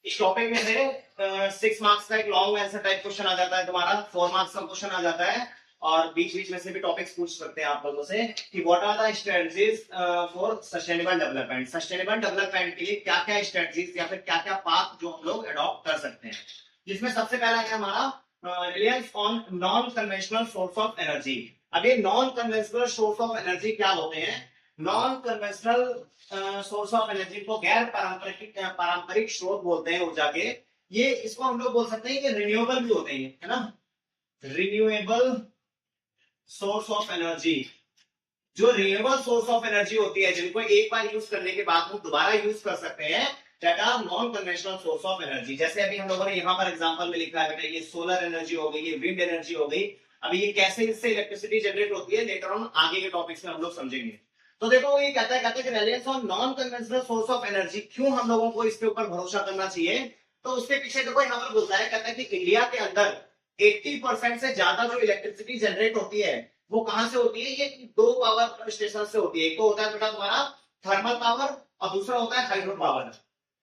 इस टॉपिक में से 6 मार्क्स का एक लॉन्ग आंसर टाइप क्वेश्चन आ जाता है तुम्हारा, 4 मार्क्स का क्वेश्चन आ जाता है और बीच बीच में से भी टॉपिक्स पूछ सकते हैं आप लोगों से कि what are the strategies for sustainable development. Sustainable development के लिए क्या क्या स्ट्रेटजीज या फिर क्या क्या पाथ जो हम लोग अडॉप्ट कर सकते हैं, जिसमें सबसे पहला है हमारा reliance on non conventional source of energy. अब ये non conventional source of energy क्या होते हैं? Non conventional source of energy को गैर पारंपरिक स्रोत बोलते हैं ऊर्जा के। ये इसको हम लोग बोल सकते हैं कि रिन्यूएबल भी होते हैं, है ना, रिन्यूएबल सोर्स ऑफ एनर्जी। जो रिन्यूएबल सोर्स ऑफ एनर्जी होती है जिनको एक बार यूज करने के बाद हम दोबारा यूज कर सकते हैं, that are non conventional source of energy. जैसे अभी हम लोगों ने यहाँ पर एग्जांपल में लिखा है बेटा, ये सोलर एनर्जी हो गई, ये विंड एनर्जी हो गई। अभी ये कैसे इससे इलेक्ट्रिसिटी जनरेट होती है लेटर ऑन आगे के टॉपिक्स में हम लोग समझेंगे। तो देखो ये कहता है कि reliance on non conventional source of energy, क्यों हम लोगों को इसके ऊपर भरोसा करना चाहिए? तो उसके पीछे देखो यहाँ पर बोलता है, कहता है कि इंडिया के अंदर 80% से ज्यादा जो इलेक्ट्रिसिटी जनरेट होती है वो कहां से होती है? ये दो पावर स्टेशन से होती है। एक तो होता है बेटा तुम्हारा थर्मल पावर और दूसरा होता है हाइड्रो पावर।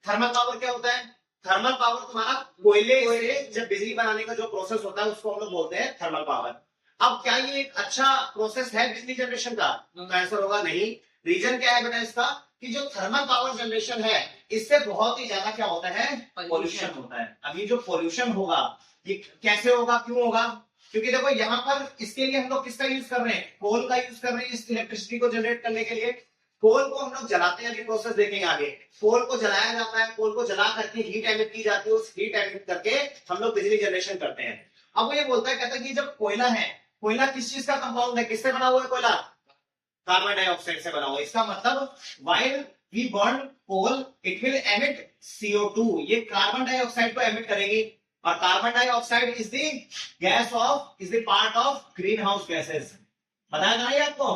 थर्मल पावर क्या होता है? थर्मल पावर तुम्हारा कोयले से जब बिजली बनाने का जो प्रोसेस होता है उसको हम लोग बोलते हैं थर्मल पावर। अब क्या ये एक अच्छा प्रोसेस है बिजली जनरेशन का? तो आंसर होगा नहीं। रीजन क्या है बेटा इसका? कि जो थर्मल पावर जनरेशन है इससे बहुत ही ज्यादा क्या होता है? पोल्यूशन होता है। अब ये जो पोल्यूशन होगा ये कैसे होगा, क्यों होगा? क्योंकि देखो यहाँ पर इसके लिए हम लोग किसका यूज कर रहे हैं? कोल का यूज कर रहे हैं इस इलेक्ट्रिसिटी को जनरेट करने के लिए। कोल को हम लोग जलाते हैं, अभी प्रोसेस देखेंगे आगे। कोल को जलाया जाता है, कोल को जला करके हीट एमिट की जाती है, उस हीट एमिट करके हम लोग बिजली जनरेशन करते हैं। अब वो ये बोलता है, कहता है कि जब कोयला है, कोयला किस चीज का कंपाउंड है? किससे बना हुआ है कोयला? कार्बन डाइऑक्साइड से बना हुआ है। इसका मतलब while we burn coal it will emit CO2, ये कार्बन डाइऑक्साइड को एमिट करेगी। और carbon dioxide is the gas of, is the part of green house gases. बताया था ना आपको,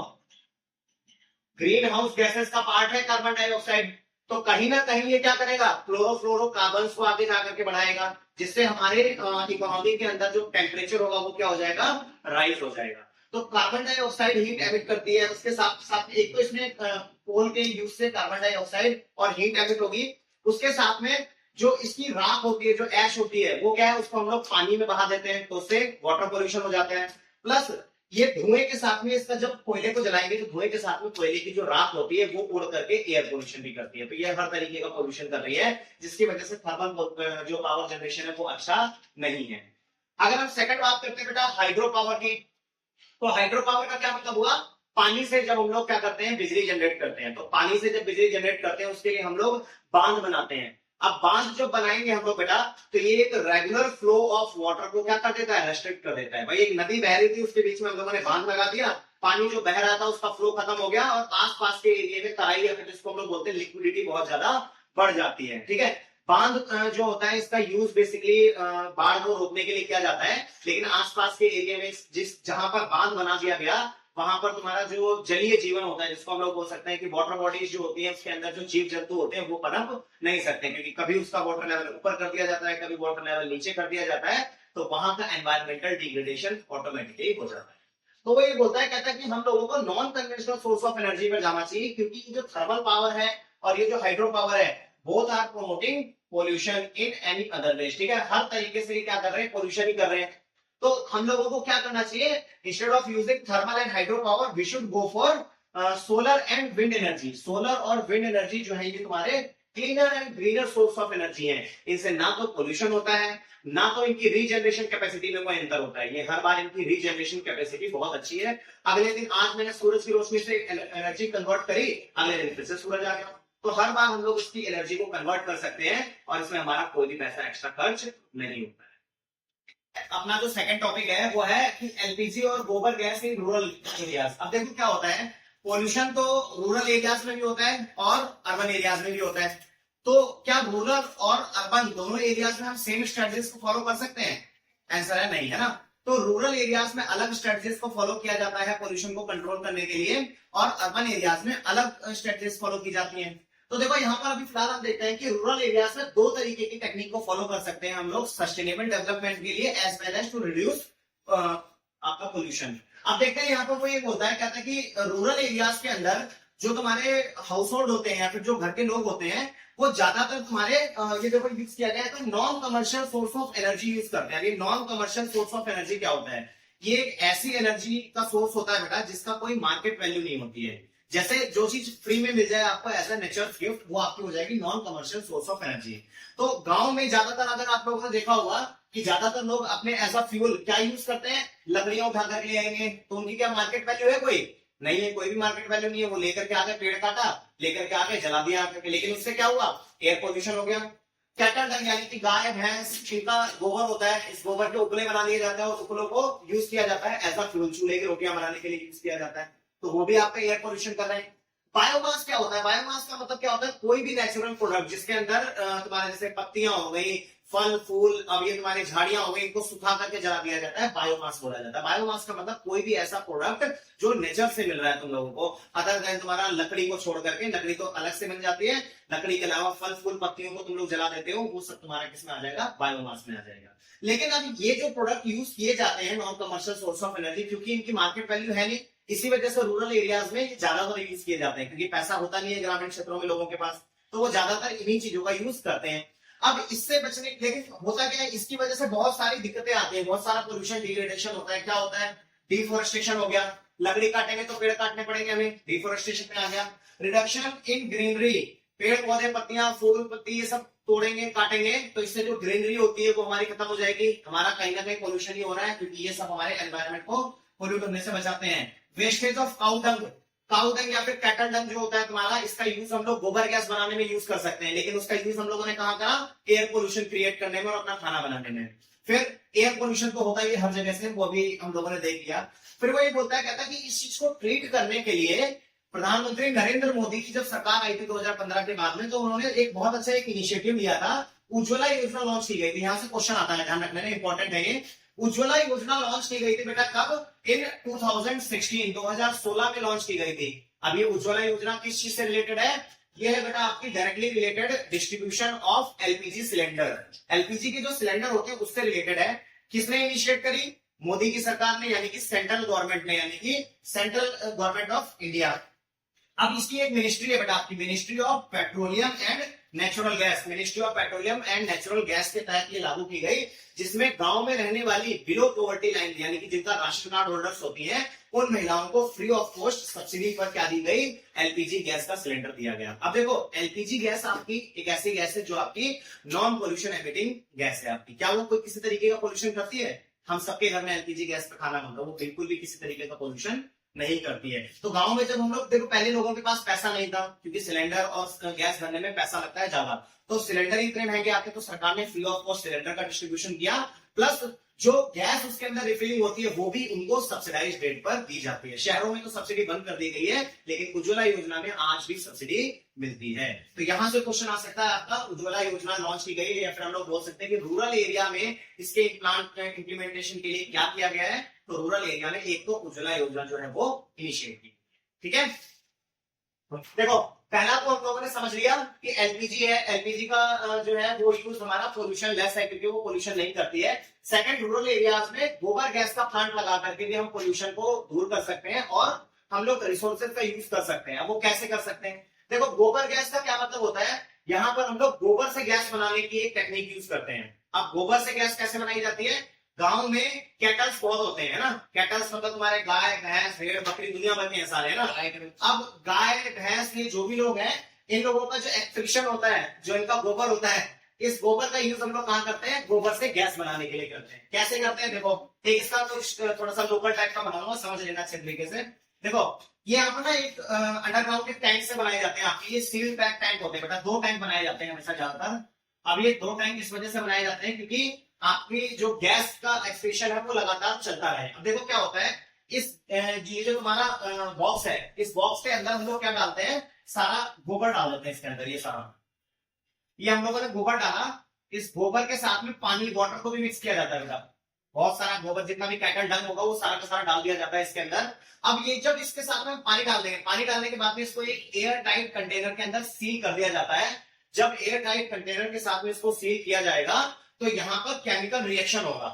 ग्रीन हाउस गैसेस का पार्ट है कार्बन डाइऑक्साइड। तो कहीं ना कहीं ये क्या करेगा? क्लोरोफ्लोरोकार्बन को आगे जाकर के बढ़ाएगा, जिससे हमारे इकोनॉमी के अंदर जो टेम्परेचर होगा वो क्या हो जाएगा? राइज हो जाएगा। तो कार्बन डाइऑक्साइड हीट एमिट करती है, उसके साथ साथ एक तो इसमें कोल के यूज से कार्बन डाइऑक्साइड और हीट एमिट होगी, उसके साथ में जो इसकी राख होती है, जो ऐश होती है, वो क्या है? उसको हम लोग पानी में बहा देते हैं, तो उससे वाटर पोल्यूशन हो जाता है। प्लस ये धुएं के साथ में, इसका जब कोयले को जलाएंगे तो धुएं के साथ में कोयले की जो राख होती है वो उड़ करके एयर पोल्यूशन भी करती है। तो ये हर तरीके का पोल्यूशन कर रही है, जिसकी वजह से थर्मल जो पावर जनरेशन है वो अच्छा नहीं है। अगर हम सेकंड बात करते हैं बेटा हाइड्रो पावर की, तो हाइड्रो पावर का क्या मतलब हुआ? पानी से जब हम लोग क्या करते हैं? बिजली जनरेट करते हैं। तो पानी से जब बिजली जनरेट करते हैं उसके लिए हम लोग बांध बनाते हैं। अब बांध जब बनाएंगे हम लोग बेटा, तो ये एक रेगुलर फ्लो ऑफ वाटर को क्या कर देता है? रेस्ट्रिक्ट कर देता है। भाई एक नदी बह रही थी, उसके बीच में हम लोगों ने बांध लगा दिया, पानी जो बह रहा था उसका फ्लो खत्म हो गया और आसपास के एरिया में तराई या फिर जिसको हम लोग बोलते हैं लिक्विडिटी बहुत ज्यादा बढ़ जाती है। ठीक है, बांध जो होता है इसका यूज बेसिकली बाढ़ को रोकने के लिए किया जाता है, लेकिन आसपास के एरिया में जिस जहां पर बांध बना दिया गया वहां पर तुम्हारा जो जलीय जीवन होता है, जिसको हम लोग बोल सकते हैं कि वाटर बॉडीज जो होती है उसके अंदर जो जीव जंतु होते हैं वो पनप नहीं सकते, क्योंकि कभी उसका वाटर लेवल ऊपर कर दिया जाता है, कभी वाटर लेवल नीचे कर दिया जाता है, तो वहां का एनवायरमेंटल डिग्रेडेशन ऑटोमेटिकली हो जाता है। तो वो ये बोलता है, कहता है कि हम लोगों को non conventional source of energy पर जाना चाहिए, क्योंकि जो थर्मल पावर है और ये जो हाइड्रो पावर है, both are promoting pollution in any other ways. ठीक है, हर तरीके से क्या कर रहे हैं? पोल्यूशन ही कर रहे हैं। तो हम लोगों को क्या करना चाहिए? Instead of using thermal and hydro power we should go for solar and wind energy. Solar और विंड एनर्जी जो है ये तुम्हारे cleaner and greener source of energy है। इनसे ना तो पोल्यूशन होता है, ना तो इनकी रीजनरेशन कैपेसिटी में कोई अंतर होता है। ये हर बार इनकी रीजनरेशन कैपेसिटी बहुत अच्छी है। अगले दिन आज मैंने सूरज की रोशनी से एनर्जी कन्वर्ट करी, अगले दिन फिर से सूरज आ गया, तो हर बार हम लोग इसकी एनर्जी को कन्वर्ट कर सकते हैं और इसमें हमारा कोई भी पैसा एक्स्ट्रा खर्च नहीं होता है। अपना जो सेकंड टॉपिक है वो है कि एलपीजी और गोबर गैस इन रूरल एरियाज। अब देखो क्या होता है, पोल्यूशन तो रूरल एरियाज में भी होता है और अर्बन एरियाज में भी होता है। तो क्या रूरल और अर्बन दोनों एरियाज में हम सेम स्ट्रेटजीज को फॉलो कर सकते हैं? आंसर है नहीं, है ना। तो रूरल एरियाज में अलग स्ट्रेटजीज को फॉलो किया जाता है पोल्यूशन को कंट्रोल करने के लिए, और अर्बन एरियाज में अलग स्ट्रेटजीज फॉलो की जाती है। तो देखो यहाँ पर अभी फिलहाल हम देखते हैं कि रूरल एरियाज में दो तरीके की टेक्निक को फॉलो कर सकते हैं हम लोग सस्टेनेबल डेवलपमेंट के लिए, as well as to reduce आपका पोल्यूशन। अब देखते हैं यहाँ पर वो ये बोलता है, कहता है कि रूरल एरियाज के अंदर जो तुम्हारे हाउस होल्ड होते हैं या फिर जो घर के लोग होते हैं वो ज्यादातर तुम्हारे ये देखो यूज किया गया है तो non commercial source of energy use करते हैं। ये non commercial source of energy क्या होता है? ये एक ऐसी एनर्जी का सोर्स होता है बेटा जिसका कोई मार्केट वैल्यू नहीं होती है। जैसे जो चीज फ्री में मिल जाए आपको एज ए नेचर गिफ्ट, वो आपकी हो जाएगी non commercial source of energy. तो गांव में ज्यादातर अगर आप लोगों ने देखा होगा कि ज्यादातर लोग अपने एज अ फ्यूल क्या यूज करते हैं, लकड़ियां उठा कर ले आएंगे, तो उनकी क्या मार्केट वैल्यू है? कोई नहीं है, कोई भी मार्केट वैल्यू नहीं है। वो लेकर के आके पेड़ काटा, लेकर के आके जला दिया आके, लेकिन उससे क्या हुआ? एयर पोल्यूशन हो गया। कैटल डंग यानी कि गाय भैंस जिनका गोबर होता है, इस गोबर के उपले बना दिए जाते हैं और उपलों को यूज किया जाता है एज अ फ्यूल, चूल्हे की रोटियां बनाने के लिए यूज किया जाता है, तो वो भी आपका एयर पोल्यूशन कर रहे हैं। बायोमास क्या होता है? बायोमास का मतलब क्या होता है? कोई भी नेचुरल प्रोडक्ट जिसके अंदर तुम्हारे जैसे पत्तियां हो गई, फल फूल, अब ये तुम्हारी झाड़ियां हो गई, इनको सुखा करके जला दिया जाता है, बायोमास बोला जाता है। बायोमास का मतलब कोई भी ऐसा प्रोडक्ट जो नेचर से मिल रहा है तुम लोगों को, अदर देन तुम्हारा लकड़ी को छोड़ करके, लकड़ी तो अलग से मिल जाती है, लकड़ी के अलावा फल फूल पत्तियों को तुम लोग जला देते हो, वो सब तुम्हारा किसमें आ जाएगा? बायोमास में आ जाएगा। लेकिन अब ये जो प्रोडक्ट यूज किए जाते हैं non commercial source of energy, क्योंकि इनकी मार्केट वैल्यू है नहीं, इसी वजह से रूरल एरियाज में ज्यादातर यूज किए जाते हैं, क्योंकि पैसा होता नहीं है ग्रामीण क्षेत्रों में लोगों के पास, तो वो ज्यादातर इन्हीं चीजों का यूज करते हैं। अब इससे बचने, लेकिन होता क्या है, इसकी वजह से बहुत सारी दिक्कतें आती है, बहुत सारा पोल्यूशन डिग्रेडेशन होता है। क्या होता है? डिफोरेस्टेशन हो गया, लकड़ी काटेंगे तो पेड़ काटने पड़ेंगे हमें, डिफोरेस्टेशन में आ गया। रिडक्शन इन ग्रीनरी, पेड़ पौधे पत्तियां फूल पत्ती ये सब तोड़ेंगे काटेंगे तो इससे जो ग्रीनरी होती है वो हमारी खत्म हो जाएगी, हमारा कहीं ना कहीं पोल्यूशन ही हो रहा है, क्योंकि ये सब हमारे एनवायरमेंट को पोल्यूट होने से बचाते हैं। Wastage of cow dung, cow dung या फिर कैटल डंग जो होता है तुम्हारा, इसका यूज हम लोग गोबर गैस बनाने में यूज कर सकते हैं, लेकिन उसका यूज हम लोगों ने कहा करा? एयर पोल्यूशन क्रिएट करने में और अपना खाना बनाने में। फिर एयर पोल्यूशन तो होता ही हर जगह से, वो भी हम लोगों ने देख लिया। फिर वो ये बोलता है, कहता है कि इस चीज को ट्रीट करने के लिए प्रधानमंत्री नरेंद्र मोदी की जब सरकार आई थी 2015 के बाद में, तो उन्होंने एक बहुत अच्छा एक इनिशिएटिव लिया था, उज्ज्वला योजना लॉन्च की गई थी। यहाँ से क्वेश्चन आता है, ध्यान रखना, इंपॉर्टेंट है ये। उज्ज्वला योजना लॉन्च की गई थी बेटा कब? इन 2016 में लॉन्च की गई थी। अब ये उज्ज्वला योजना किस चीज से रिलेटेड है? ये है बेटा आपकी directly related distribution of LPG cylinder. LPG के जो सिलेंडर होते हैं उससे रिलेटेड है। किसने इनिशिएट करी? मोदी की सरकार ने, यानी कि सेंट्रल गवर्नमेंट ने, यानी कि सेंट्रल गवर्नमेंट ऑफ इंडिया। अब इसकी एक मिनिस्ट्री है बेटा आपकी, ministry of petroleum and natural gas. Ministry of petroleum and natural gas के तहत ये लागू की गई, जिसमें गांव में रहने वाली बिलो पॉवर्टी लाइन यानी कि जिनका राशन कार्ड होल्डर्स होती हैं, उन महिलाओं को फ्री ऑफ कॉस्ट सब्सिडी पर क्या दी गई? एलपीजी गैस का सिलेंडर दिया गया। अब देखो, एलपीजी गैस आपकी एक ऐसी गैस है जो आपकी नॉन पोल्यूशन एमिटिंग गैस है आपकी। क्या वो कोई किसी तरीके का पोल्यूशन करती है? हम सबके घर में एलपीजी गैस पर खाना बनता है, वो बिल्कुल भी किसी तरीके का पोल्यूशन नहीं करती है। तो गांव में जब हम लोग, देखो पहले लोगों के पास पैसा नहीं था, क्योंकि सिलेंडर और गैस भरने में पैसा लगता है ज्यादा, तो सिलेंडर इतने महंगे आते, तो सरकार ने फ्री ऑफ कॉस्ट सिलेंडर का डिस्ट्रीब्यूशन किया, प्लस जो गैस उसके अंदर रिफिलिंग होती है वो भी उनको सब्सिडाइज रेट पर दी जाती है। शहरों में तो सब्सिडी बंद कर दी गई है, लेकिन उज्ज्वला योजना में आज भी सब्सिडी मिलती है। तो यहां से क्वेश्चन आ सकता है आपका, उज्ज्वला योजना लॉन्च की गई है, या फिर हम लोग बोल सकते हैं कि रूरल एरिया में इसके प्लांट इंप्लीमेंटेशन के लिए क्या किया गया है? तो रूरल एरिया में एक तो उज्ज्वला योजना जो है वो इनिशिएट की। ठीक है, देखो पहला तो हम लोगों ने समझ लिया कि एलपीजी है, एलपीजी का जो है वो यूज हमारा पोल्यूशन लेस है, क्योंकि वो पोल्यूशन नहीं करती है। सेकंड, रूरल एरियाज में गोबर गैस का प्लांट लगा करके भी हम पोल्यूशन को दूर कर सकते हैं और हम लोग रिसोर्सेज का यूज कर सकते हैं। अब वो कैसे कर सकते हैं? देखो, गोबर गैस का क्या मतलब होता है? यहाँ पर हम लोग गोबर से गैस बनाने की एक टेक्निक यूज करते हैं। अब गोबर से गैस कैसे बनाई जाती है? गांव में कैटल्स बहुत होते हैं ना, कैटल्स मतलब तुम्हारे गाय भैंस भेड़ बकरी दुनिया भर में सारे है ना। अब गाय भैंस ये जो भी लोग हैं, इन लोगों का जो एक्सक्रीशन होता है, जो इनका गोबर होता है, इस गोबर का यूज हम लोग कहाँ करते हैं? गोबर से गैस बनाने के लिए करते हैं। कैसे करते हैं? देखो, एक इसका तो थोड़ा सा लोकल टाइप का बनाऊंगा, समझ लेना अच्छे तरीके से। देखो, ये यहाँ पर ना एक अंडरग्राउंड के टैंक से बनाए जाते हैं आपके, ये सील पैक टैंक होते हैं बेटा। 2 टैंक बनाए जाते हैं हमेशा ज्यादातर। अब ये 2 टैंक इस वजह से बनाए जाते हैं क्योंकि आपकी जो गैस का एक्सप्रेशन है वो लगातार चलता रहे। अब देखो क्या होता है, इस ये जो हमारा बॉक्स है, इस बॉक्स के अंदर हम लोग क्या डालते हैं? सारा गोबर डाल देते हैं इसके अंदर। ये सारा, ये हम लोगों ने गोबर डाला, इस गोबर के साथ में पानी वाटर को भी मिक्स किया जाता है बेटा। बहुत सारा गोबर, जितना भी कैटल डंग होगा वो सारा का सारा डाल दिया जाता है इसके अंदर। अब ये जब इसके साथ में पानी डाल देंगे, पानी डालने के बाद में इसको एक एयर टाइट कंटेनर के अंदर सील कर दिया जाता है। जब एयर टाइट कंटेनर के साथ में इसको सील किया जाएगा तो यहाँ पर केमिकल रिएक्शन होगा।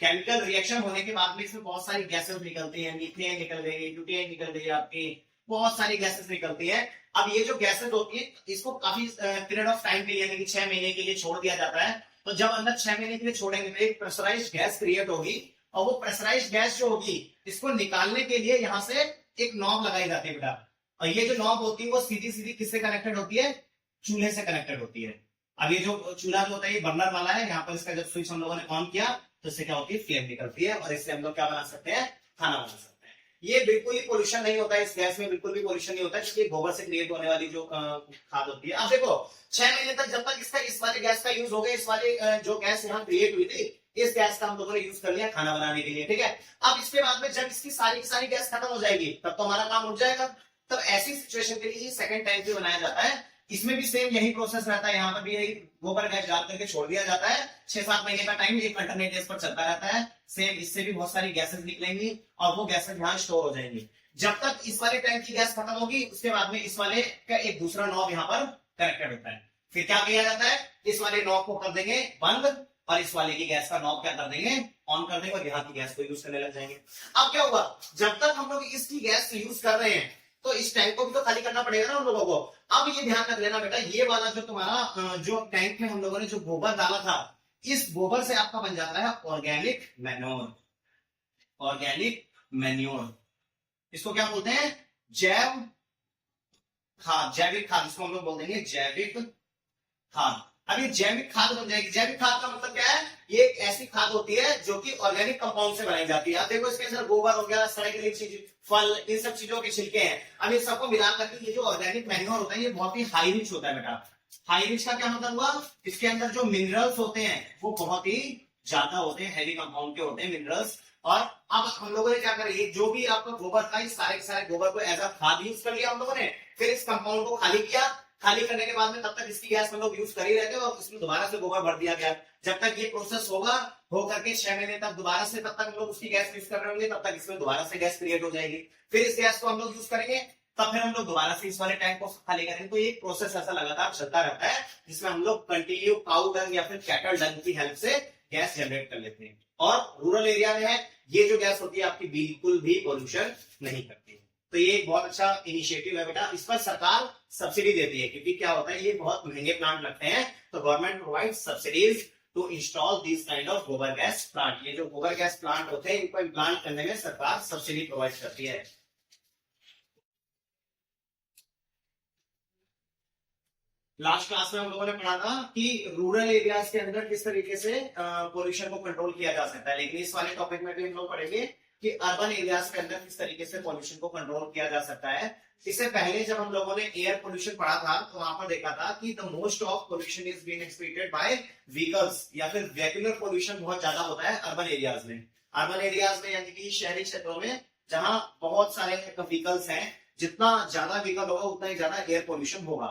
केमिकल रिएक्शन होने के बाद में इसमें बहुत सारी गैसेस निकलती हैं, मीथेन निकल गई, ब्यूटेन निकल गई आपकी, बहुत सारी गैसेस निकलती है। अब ये जो गैसेस होती है इसको काफी पीरियड ऑफ टाइम के लिए यानी कि 6 महीने के लिए छोड़ दिया जाता है। तो जब अंदर 6 महीने के लिए छोड़ेंगे तो एक प्रेशराइज्ड गैस क्रिएट होगी, और वो प्रेशराइज्ड गैस जो होगी इसको निकालने के लिए यहाँ से एक नॉब लगाई जाती है बेटा। और ये जो नॉब होती है वो सीधी सीधी किससे कनेक्टेड होती है, चूल्हे से कनेक्टेड होती है। अब ये जो चूल्हा जो होता है ये बर्नर वाला है, यहाँ पर इसका जब स्विच हम लोगों ने ऑन किया तो इससे क्या होती है, फ्लेम निकलती है, और इससे हम लोग क्या बना सकते हैं, खाना बना सकते हैं। ये बिल्कुल ही पोल्यूशन नहीं होता है, इस गैस में बिल्कुल भी पोल्यूशन नहीं होता है, क्योंकि गोबर से क्रिएट होने वाली जो खाद होती है। अब देखो 6 महीने तक जब तक इसका इस वाले गैस का यूज हो गया, इस वाले जो गैस यहाँ क्रिएट हुई थी इस गैस का हम लोगों ने यूज कर लिया खाना बनाने के लिए, ठीक है। अब इसके बाद में जब इसकी सारी की सारी गैस खत्म हो जाएगी तब तो हमारा काम रुक जाएगा। तब ऐसी सिचुएशन के लिए सेकंड टैंक भी बनाया जाता है। इसमें भी सेम यही प्रोसेस रहता है, यहाँ पर भी यही गोबर गैस डाल करके छोड़ दिया जाता है। 6-7 महीने का टाइम एक अल्टरनेट डेज पर चलता रहता है। सेम इससे भी बहुत सारी गैसेस निकलेंगी और वो गैसेस यहाँ स्टोर हो जाएंगी। जब तक इस वाले टैंक की गैस खत्म होगी उसके बाद में इस वाले का एक दूसरा नॉब यहाँ पर कनेक्टेड होता है। फिर क्या किया जाता है, इस वाले नॉब को कर देंगे बंद और इस वाले की गैस का नॉब क्या कर देंगे, ऑन कर देंगे, और यहाँ की गैस को यूज करने लग जाएंगे। अब क्या होगा, जब तक हम लोग इसकी गैस यूज कर रहे हैं तो इस टैंक को भी तो खाली करना पड़ेगा ना हम लोगों को। अब ये ध्यान रख लेना बेटा, ये वाला जो तुम्हारा जो टैंक में हम लोगों ने जो गोबर डाला था, इस गोबर से आपका बन जाता है ऑर्गेनिक मैन्योर। ऑर्गेनिक मैन्योर इसको क्या बोलते हैं, जैव खाद, जैविक खाद, इसको हम लोग बोल देंगे जैविक खाद। अब ये जैविक खाद बन जाएगी। जैविक खाद का मतलब क्या है, ये एक ऐसी खाद होती है जो कि ऑर्गेनिक कंपाउंड से बनाई जाती है। अब देखो इसके अंदर गोबर हो गया, सड़े गली चीज, फल, इन सब चीजों के छिलके हैं। अब ये सबको मिला करके ये जो ऑर्गेनिक मैन्योर होता है ये बहुत ही हाई रिच होता है बेटा। हाई रिच का क्या मतलब हुआ, इसके अंदर जो मिनरल्स होते हैं वो बहुत ही ज्यादा होते हैं, हैवी कंपाउंड के होते हैं मिनरल्स। और अब हम लोगों ने क्या करें, जो भी आपका गोबर था इस सारे के सारे गोबर को एज अ खाद यूज कर लिया हम लोगों ने। फिर इस कंपाउंड को खाली किया, खाली करने के बाद में तब तक इसकी गैस हम लोग यूज कर ही रहते हैं और इसमें दोबारा से गोबर भर दिया गया। जब तक ये प्रोसेस होगा हो करके 6 महीने तक दोबारा से, तब तक हम लोग उसकी गैस यूज कर रहे होंगे, तब तक इसमें दोबारा से गैस क्रिएट हो जाएगी। फिर इस गैस को हम लोग यूज करेंगे, तब फिर हम लोग दोबारा से इस वाले टैंक को खाली करेंगे। तो ये प्रोसेस ऐसा लगातार चलता रहता है जिसमें हम लोग कंटिन्यू काउ डंग या फिर कैटल डंग की हेल्प से गैस जनरेट कर लेते हैं। और रूरल एरिया में है ये जो गैस होती है आपकी बिल्कुल भी पोल्यूशन नहीं करती। तो ये एक बहुत अच्छा इनिशिएटिव है बेटा। इस पर सरकार सब्सिडी देती है, क्योंकि क्या होता है ये बहुत महंगे प्लांट लगते हैं, तो government provide subsidies to install this kind of gobar gas plant. ये जो गोबर गैस प्लांट होते हैं इनको इम्प्लांट करने में सरकार सब्सिडी प्रोवाइड करती है। लास्ट क्लास में हम लोगों ने पढ़ा था कि रूरल एरियाज के अंदर किस तरीके से पोल्यूशन को कंट्रोल किया जा सकता है, लेकिन इस वाले टॉपिक में भी हम लोग पढ़ेंगे कि अर्बन एरियाज के अंदर किस तरीके से पोल्यूशन को कंट्रोल किया जा सकता है। इससे पहले जब हम लोगों ने एयर पोल्यूशन पढ़ा था तो वहां पर देखा था कि the most of pollution is being experienced bye vehicles, या फिर वेहिकुलर पोल्यूशन बहुत ज्यादा होता है अर्बन एरियाज में। अर्बन एरियाज में यानी कि शहरी क्षेत्रों में जहां बहुत सारे व्हीकल्स हैं, जितना ज्यादा व्हीकल होगा उतना ही ज्यादा एयर पोल्यूशन होगा।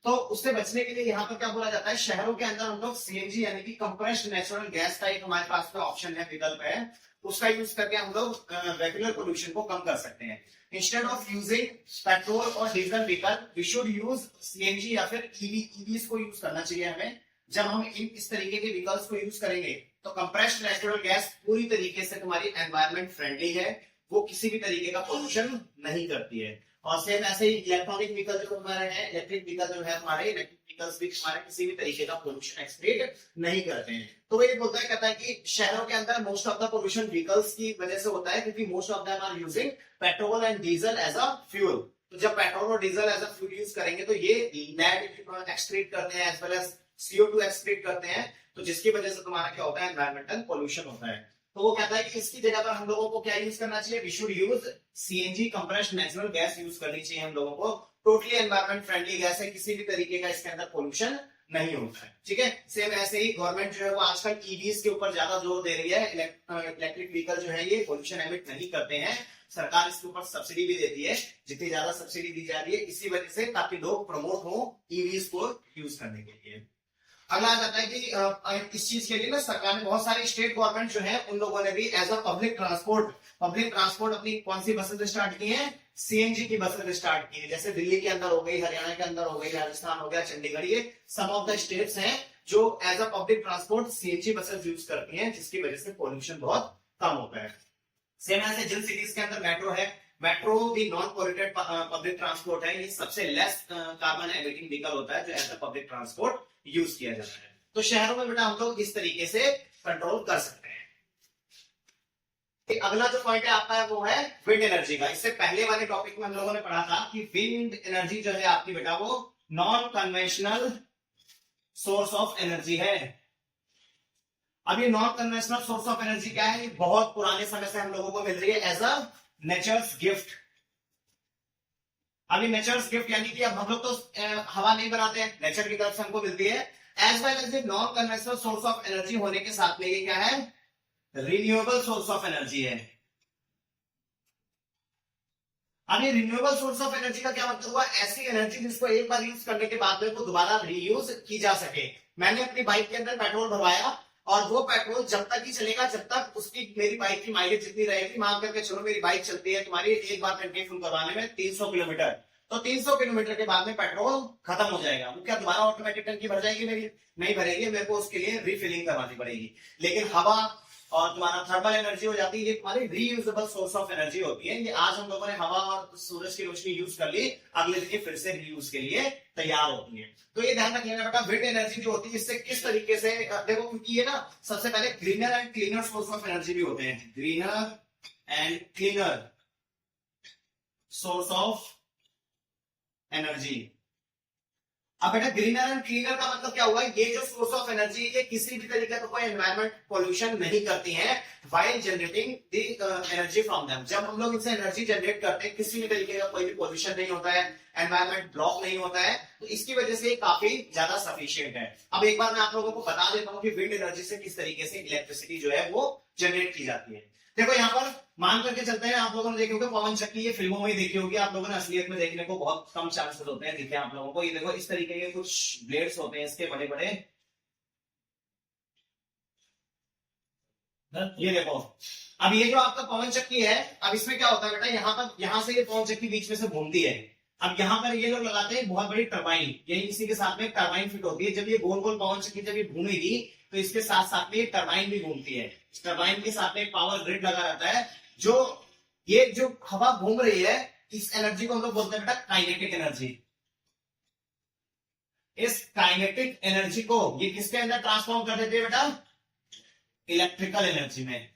तो उससे बचने के लिए यहाँ पर क्या बोला जाता है, शहरों के अंदर हम लोग सीएनजी यानी कि कंप्रेस्ड नेचुरल गैस का एक हमारे पास का ऑप्शन है, विकल्प है, उसका यूज करके हम लोग रेगुलर पोल्यूशन को कम कर सकते हैं। इंस्टेड ऑफ यूजिंग पेट्रोल और diesel vehicle we should use CNG या फिर ईवीज को यूज करना चाहिए हमें। जब हम इस तरीके के व्हीकल्स को यूज करेंगे तो कंप्रेस्ड नेचुरल गैस पूरी तरीके से तुम्हारी एनवायरमेंट फ्रेंडली है, वो किसी भी तरीके का पोल्यूशन नहीं करती है। और सेम ऐसे ही इलेक्ट्रॉनिक व्हीकल जो हमारे हैं, इलेक्ट्रिक व्हीकल जो है हमारे, इलेक्ट्रिक व्हीकल्स भी हमारे किसी भी तरीके का पोल्यूशन एक्सक्रीट नहीं करते हैं। तो वो ये बोलता है, कहता है कि शहरों के अंदर most of the pollution vehicles की वजह से होता है, क्योंकि most of them are using petrol and diesel as a fuel. तो जब पेट्रोल और diesel as a fuel use करेंगे तो ये नेट एक्सक्रीट करते हैं as well as CO2 excrete करते हैं, तो जिसकी वजह से तुम्हारा क्या होता है, एनवायरमेंटल पोल्यूशन होता है। तो वो कहता है कि इसकी जगह पर हम लोगों को क्या यूज करना चाहिए, we should use CNG compressed natural gas use करनी चाहिए हम लोगों को। टोटली एनवायरमेंट फ्रेंडली गैस है, किसी भी तरीके का इसके अंदर पोल्यूशन नहीं होता है, ठीक है। सेम ऐसे ही गवर्नमेंट जो है वो आजकल ईवीज के ऊपर ज्यादा जोर दे रही है। इलेक्ट्रिक व्हीकल जो है ये पोल्यूशन एमिट नहीं करते हैं, सरकार इसके ऊपर सब्सिडी भी देती है, जितनी ज्यादा सब्सिडी दी जा रही है इसी वजह से, ताकि लोग प्रमोट हो ईवीज को यूज करने के लिए। अगला आ जाता है कि इस चीज के लिए ना सरकार ने बहुत सारी स्टेट गवर्नमेंट जो है उन लोगों ने भी एज अ पब्लिक ट्रांसपोर्ट अपनी कौन सी बसेस स्टार्ट की है, सीएनजी की बसेस स्टार्ट की है। जैसे दिल्ली के अंदर हो गई, हरियाणा के अंदर हो गई, राजस्थान हो गया, चंडीगढ़, ये सम ऑफ द स्टेट्स हैं जो as a public transport CNG buses use करती हैं, जिसकी वजह से पोल्यूशन बहुत कम होता है। सेम ऐसे जिन सिटीज के अंदर मेट्रो है, मेट्रो भी नॉन पोल्यूटेड पब्लिक ट्रांसपोर्ट है, ये सबसे लेस कार्बन एमिटिंग व्हीकल होता है जो as a public transport use किया जाता है। तो शहरों में बेटा हम लोग इस तरीके से कंट्रोल कर सकते हैं। अगला जो पॉइंट है आपका वो है विंड एनर्जी का। इससे पहले वाले टॉपिक में हम लोगों ने पढ़ा था कि विंड एनर्जी जो है आपकी बेटा वो non conventional source of energy है। अब ये non conventional source of energy क्या है? बहुत पुराने समय से हम लोगों को मिल रही है एज अ नेचर्स गिफ्ट। अभी नेचर्स गिफ्ट यानी कि अब हम लोग तो हवा नहीं बनाते हैं, नेचर की तरफ से हमको मिलती है। As well as non conventional source of energy होने के साथ में ये क्या है? रिन्यूएबल सोर्स ऑफ एनर्जी है। अब ये रिन्यूएबल सोर्स ऑफ एनर्जी का क्या मतलब हुआ? ऐसी एनर्जी जिसको एक बार यूज करने के बाद में वो दोबारा रीयूज की जा सके। मैंने अपनी बाइक के अंदर पेट्रोल भरवाया और वो पेट्रोल जब तक ही चलेगा जब तक उसकी मेरी बाइक की माइलेज जितनी रहेगी। मान करके चलो मेरी बाइक चलती है तुम्हारी एक बार टंकी फुल करवाने में 300 किलोमीटर, तो 300 किलोमीटर के बाद में पेट्रोल खत्म हो जाएगा। वो क्या दोबारा ऑटोमेटिक टंकी भर जाएगी? मेरी नहीं भरेगी, मेरे को उसके लिए रिफिलिंग करवानी पड़ेगी। लेकिन हवा और तुम्हारा थर्मल एनर्जी हो जाती है, ये तुम्हारी रीयूजेबल सोर्स ऑफ एनर्जी होती है। ये आज हम लोगों ने हवा और सूरज की रोशनी यूज कर ली, अगले दिन ये फिर से रीयूज के लिए तैयार होती है। तो ये ध्यान रख लेना बेटा, विंड एनर्जी जो होती है इससे किस तरीके से देखो, क्योंकि ये ना सबसे पहले greener and cleaner source of energy भी होते हैं। Greener and cleaner source of energy. अब बेटा ग्रीनर एंड क्लीनर का मतलब क्या हुआ? ये जो सोर्स ऑफ एनर्जी ये किसी भी तरीके का कोई एनवायरमेंट पोल्यूशन नहीं करती है while generating the energy from them. जब हम लोग इनसे एनर्जी जनरेट करते हैं किसी भी तरीके का कोई भी पोल्यूशन नहीं होता है, एनवायरमेंट ब्लॉक नहीं होता है, तो इसकी वजह से काफी ज्यादा सफिशियंट है। अब एक बार मैं आप लोगों को बता देता हूँ कि विंड एनर्जी से किस तरीके से इलेक्ट्रिसिटी जो है वो जनरेट की जाती है। देखो यहाँ पर मान करके चलते हैं, आप लोगों ने देखी होगी पवन चक्की, ये फिल्मों में ही देखी होगी, आप लोगों ने असलियत में देखने को बहुत कम चांसेस होते हैं दिखे आप लोगों को। ये देखो इस तरीके के कुछ ब्लेड्स होते हैं इसके बड़े बड़े, ये देखो। अब ये जो आपका पवन चक्की है, अब इसमें क्या होता है बेटा, यहाँ पर यहाँ से ये पवन चक्की बीच में से घूमती है। अब यहाँ पर ये लोग लगाते हैं बहुत बड़ी टरबाइन, यही इसी के साथ में टरबाइन फिट होती है। जब ये गोल गोल पवन चक्की जब ये घूमेगी तो इसके साथ साथ में ये टरबाइन भी घूमती है। टरबाइन के साथ में पावर ग्रिड लगा रहता है। जो ये जो हवा घूम रही है इस एनर्जी को हम लोग बोलते हैं बेटा काइनेटिक एनर्जी। इस काइनेटिक एनर्जी को ये किसके अंदर ट्रांसफॉर्म कर देते हैं बेटा? इलेक्ट्रिकल एनर्जी में।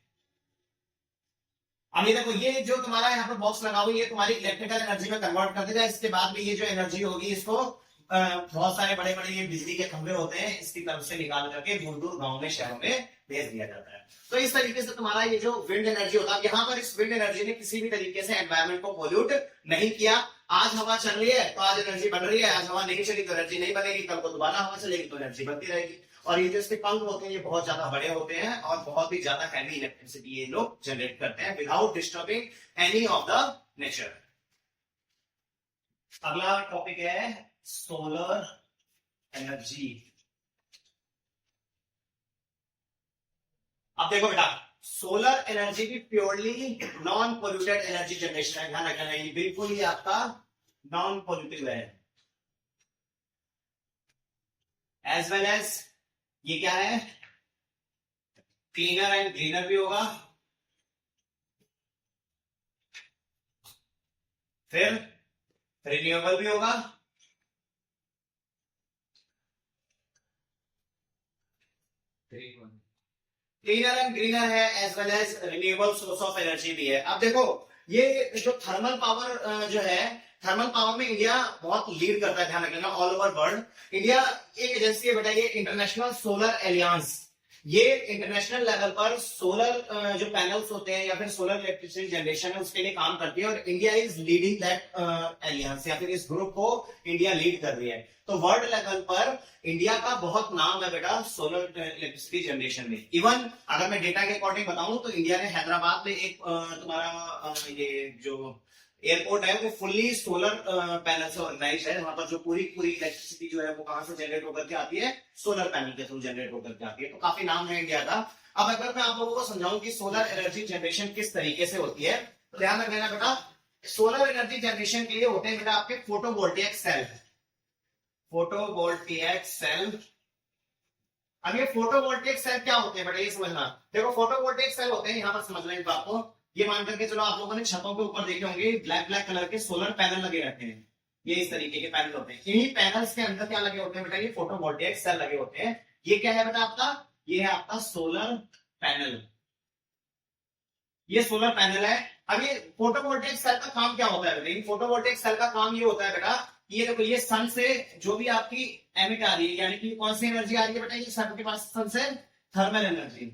अब ये देखो, ये जो तुम्हारा यहाँ पर बॉक्स लगा हुआ है ये तुम्हारी इलेक्ट्रिकल एनर्जी में कन्वर्ट कर देगा। इसके बाद में ये जो एनर्जी होगी इसको बहुत सारे बड़े बड़े ये बिजली के खंभे होते हैं, इसकी तरफ से निकाल करके दूर दूर गांव में शहरों में भेज दिया जाता है। तो इस तरीके से तुम्हारा ये जो विंड एनर्जी होता है, यहाँ पर इस विंड एनर्जी ने किसी भी तरीके से एनवायरमेंट को पोल्यूट नहीं किया। आज हवा चल रही है तो आज एनर्जी बन रही है, आज हवा नहीं चली तो एनर्जी नहीं बनेगी, कल को दोबारा हवा चलेगी तो एनर्जी बनती रहेगी। और ये जो इसके पंख होते हैं ये बहुत ज्यादा बड़े होते हैं और बहुत ही ज्यादा हैवी इलेक्ट्रिसिटी ये लोग जनरेट करते हैं without disturbing any of the nature. अगला टॉपिक है सोलर एनर्जी। अब देखो बेटा, सोलर एनर्जी भी purely non polluted energy generation है। ध्यान रखना, ये बिल्कुल ही आपका नॉन पोल्यूटिव है। एज वेल एज ये क्या है? क्लीनर एंड ग्रीनर भी होगा, फिर रिन्यूएबल भी होगा, क्लीनर एंड ग्रीनर है, as well as renewable source of energy भी है। अब देखो ये जो थर्मल पावर जो है, थर्मल पावर में इंडिया बहुत लीड करता है। ध्यान रखना, ऑल ओवर वर्ल्ड इंडिया एक एजेंसी है बेटा, ये इंटरनेशनल सोलर एलियंस। ये इंटरनेशनल लेवल पर सोलर जो पैनल्स होते हैं या फिर सोलर इलेक्ट्रिसिटी जनरेशन है उसके लिए काम करती है और India is leading that aliens या फिर इस ग्रुप को इंडिया लीड कर रही है। तो वर्ल्ड लेवल पर इंडिया का बहुत नाम है बेटा सोलर इलेक्ट्रिसिटी जनरेशन में। इवन अगर मैं डेटा के अकॉर्डिंग बताऊं तो इंडिया ने हैदराबाद में एक तुम्हारा ये जो एयरपोर्ट है वो फुल्ली सोलर पैनल से ऑर्गेनाइज है। वहां पर जो पूरी इलेक्ट्रिसिटी जो है वो कहां से जनरेट होकर के आती है? सोलर पैनल के थ्रू जनरेट होकर के आती है। तो काफी नाम है इंडिया का। अब अगर मैं आप लोगों को समझाऊं कि सोलर एनर्जी जनरेशन किस तरीके से होती है तो ध्यान रखना बेटा, सोलर एनर्जी जनरेशन के लिए होते हैं बेटा आपके फोटोवोल्टेइक सेल। Photovoltaic cell. अब ये फोटोवोल्टेइक सेल क्या होते हैं बेटा ये समझना। देखो फोटोवोल्टेइक सेल होते हैं, यहां पर समझना इस बात को, ये मान करके चलो, आप लोगों ने छतों के ऊपर देखे होंगे ब्लैक ब्लैक कलर के सोलर पैनल लगे रहते हैं। ये इस तरीके के पैनल होते हैं। इन्हीं पैनल्स के अंदर क्या लगे होते हैं बेटा, ये फोटोवोल्टेइक सेल लगे होते हैं। ये क्या है बेटा आपका, ये है आपका सोलर पैनल। ये सोलर पैनल है। अब ये फोटोवोल्टेइक सेल का काम क्या होता है बेटा, फोटोवोल्टेइक सेल का काम ये होता है बेटा, ये देखो ये सन से जो भी आपकी एमिट आ रही है, यानी कि कौन सी एनर्जी आ रही है बेटा, ये सन के पास सन से थर्मल एनर्जी।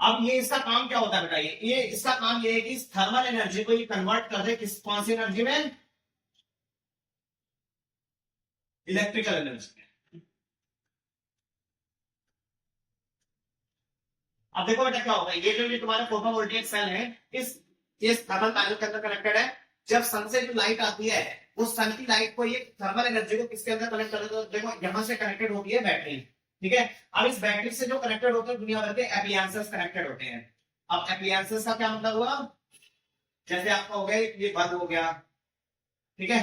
अब ये इसका काम क्या होता है बेटा, ये इसका काम ये है कि इस थर्मल एनर्जी को ये कन्वर्ट कर दे किस कौन सी एनर्जी में, इलेक्ट्रिकल एनर्जी में। अब देखो बेटा क्या होगा, ये जो भी तुम्हारा फोटोवोल्टेइक सेल है इस थर्मल पैनल के अंदर कनेक्टेड है। जब सन से जो लाइट आती है, उस सन की लाइट को ये थर्मल एनर्जी को किसके अंदर कनेक्ट कर देता है, देखो यहां से कनेक्टेड होती है बैटरी। ठीक है, अब इस बैटरी से जो कनेक्टेड होते हैं दुनिया भर के एप्लियंसेस कनेक्टेड होते हैं। अब एप्लियंसेस का क्या मतलब हुआ, जैसे आपका हो गया ये बल्ब हो गया, ठीक है,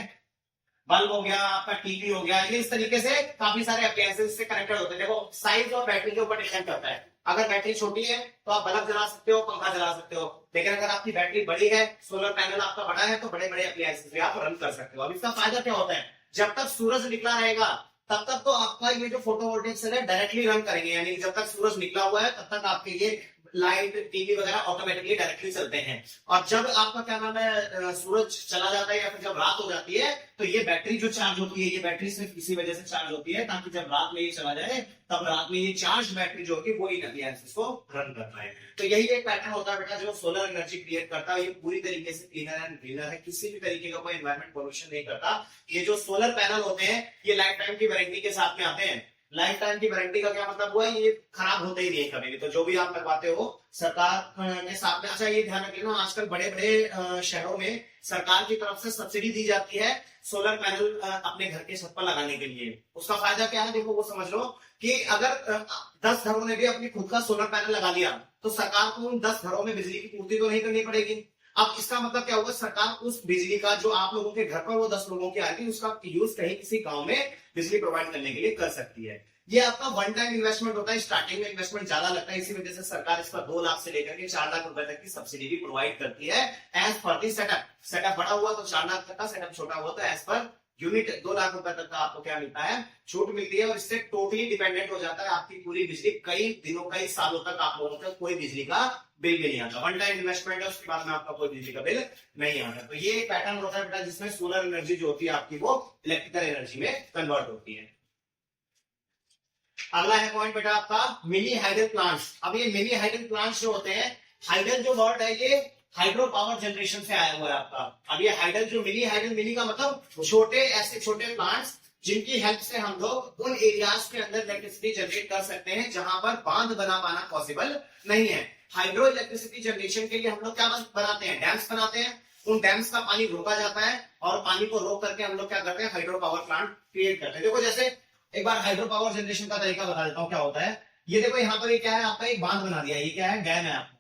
बल्ब हो गया, आपका टीवी हो गया, ये इस तरीके से काफी सारे एप्लियंसेस से कनेक्टेड होते हैं। देखो साइज और बैटरी के ऊपर डिपेंड करता है। अगर बैटरी छोटी है तो आप बल्ब जला सकते हो, पंखा जला सकते हो, लेकिन अगर आपकी बैटरी बड़ी है, सोलर पैनल आपका बड़ा है, तो बड़े बड़े एप्लियंसेस भी आप रन कर सकते हो। अब इसका फायदा क्या होता है, जब तक सूरज निकला रहेगा तब तक तो आपका ये जो फोटोवोल्टेइक सेल है डायरेक्टली रन करेंगे, यानी जब तक सूरज निकला हुआ है तब तक आपके ये लाइट टीवी वगैरह ऑटोमेटिकली डायरेक्टली चलते हैं। और जब आपका क्या नाम है सूरज चला जाता है या फिर जब रात हो जाती है, तो ये बैटरी जो चार्ज होती है, ये बैटरी सिर्फ इसी वजह से चार्ज होती है ताकि जब रात में ये चला जाए तब रात में ये चार्ज बैटरी जो होगी वही एप्लियंसेस को रन करता है। तो यही एक पैटर्न होता है बेटा जो सोलर एनर्जी क्रिएट करता है। ये पूरी तरीके से क्लीनर एंड ग्रीनर है, किसी भी तरीके का कोई एनवायरमेंट पोल्यूशन नहीं करता। ये जो सोलर पैनल होते हैं ये लाइफ टाइम की वारंटी के साथ में आते हैं। लाइफ टाइम की वारंटी का क्या मतलब हुआ, ये खराब होते ही नहीं है कभी भी। तो जो भी आप लगवाते हो सरकार के साथ में, अच्छा ये ध्यान रख लेना, आजकल बड़े बड़े शहरों में सरकार की तरफ से सब्सिडी दी जाती है सोलर पैनल अपने घर के छत पर लगाने के लिए। उसका फायदा क्या है, देखो वो समझ लो कि अगर 10 घरों ने भी अपनी खुद का सोलर पैनल लगा लिया तो सरकार को उन 10 घरों में बिजली की पूर्ति तो नहीं करनी पड़ेगी। अब इसका मतलब क्या होगा, सरकार उस बिजली का जो आप लोगों के घर पर वो 10 लोगों की आएगी, उसका यूज कहीं किसी गांव में बिजली प्रोवाइड करने के लिए कर सकती है। ये आपका वन टाइम इन्वेस्टमेंट होता है, स्टार्टिंग में इन्वेस्टमेंट ज्यादा लगता है, इसी वजह से सरकार इस पर 2 लाख से लेकर के 4 लाख रुपए तक की सब्सिडी भी प्रोवाइड करती है एज पर दी सेटअप। सेटअप बड़ा हुआ तो 4 लाख तक का, सेटअप छोटा हुआ तो एज पर यूनिट 2 लाख रुपए तक का आपको क्या मिलता है, छूट मिलती है। और इससे टोटली डिपेंडेंट हो जाता है आपकी पूरी बिजली, कई दिनों कई सालों तक आप लोगों का कोई बिजली का बिल भी नहीं आता। वन टाइम इन्वेस्टमेंट है, उसके बाद में आपका कोई बिजली का बिल नहीं आता। तो ये एक पैटर्न होता है बेटा जिसमें सोलर एनर्जी जो होती है आपकी वो इलेक्ट्रिकल एनर्जी में कन्वर्ट होती है। अगला है पॉइंट बेटा आपका मिनी हाइडल प्लांट्स। अब ये मिनी हाइडल प्लांट्स जो होते हैं, हाइडल जो वर्ड है ये हाइड्रो पावर जनरेशन से आया हुआ है आपका। अब ये हाइडल जो हाइडल मिनी का मतलब छोटे ऐसे छोटे प्लांट्स जिनकी हेल्प से हम लोग उन एरियाज के अंदर इलेक्ट्रिसिटी जनरेट कर सकते हैं जहां पर बांध बना पाना पॉसिबल नहीं है। हाइड्रो इलेक्ट्रिसिटी जनरेशन के लिए हम लोग क्या बनाते हैं, डैम्स बनाते हैं। उन डैम्स का पानी रोका जाता है और पानी को रोक करके हम लोग क्या करते हैं, हाइड्रो पावर प्लांट क्रिएट करते हैं। देखो जैसे एक बार हाइड्रो पावर जनरेशन का तरीका बता देता हूँ क्या होता है। ये देखो यहाँ पर ये क्या है, आपका एक बांध बना दिया, ये क्या है, डैम है आपका।